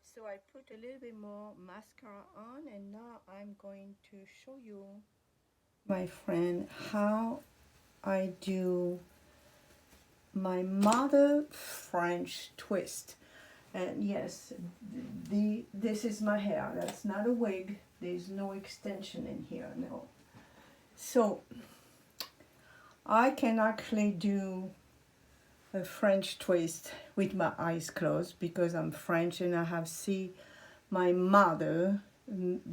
So I put a little bit more mascara on, and now I'm going to show you, my friend, how I do my mother French twist. And yes, this is my hair. That's not a wig. There's no extension in here, no. So I can actually do a French twist with my eyes closed because I'm French and I have seen my mother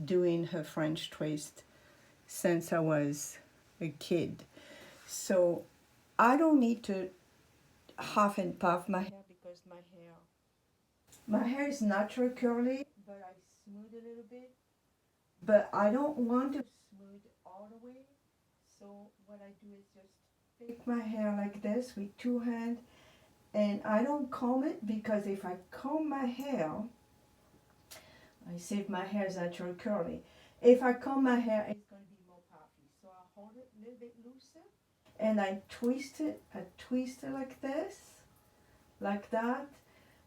doing her French twist since I was a kid. So I don't need to half and puff my hair because my hair is natural curly, but I smooth a little bit. But I don't want to smooth all the way. So what I do is just pick my hair like this with two hands, and I don't comb it because if I comb my hair, I see if my hair is natural curly. If I comb my hair, it's going to be more puffy. So I hold it a little bit looser and I twist it. I twist it like this, like that,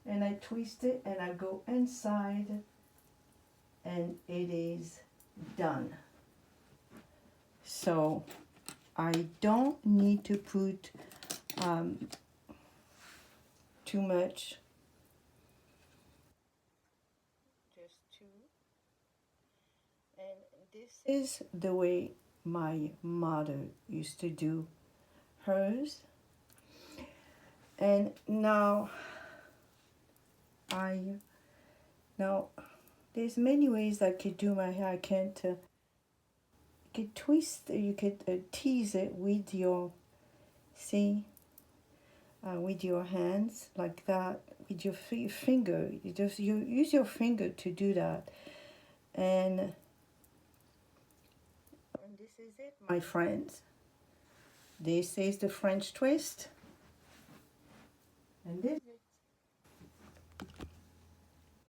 and I twist it and I go inside and it is done. So I don't need to put too much, just two. And this is the way my mother used to do hers. And now now there's many ways I could do my hair. I can't you could twist, you could tease it with your, see, with your hands like that, with your finger. You use your finger to do that. And this is it, my friends. This is the French twist. And this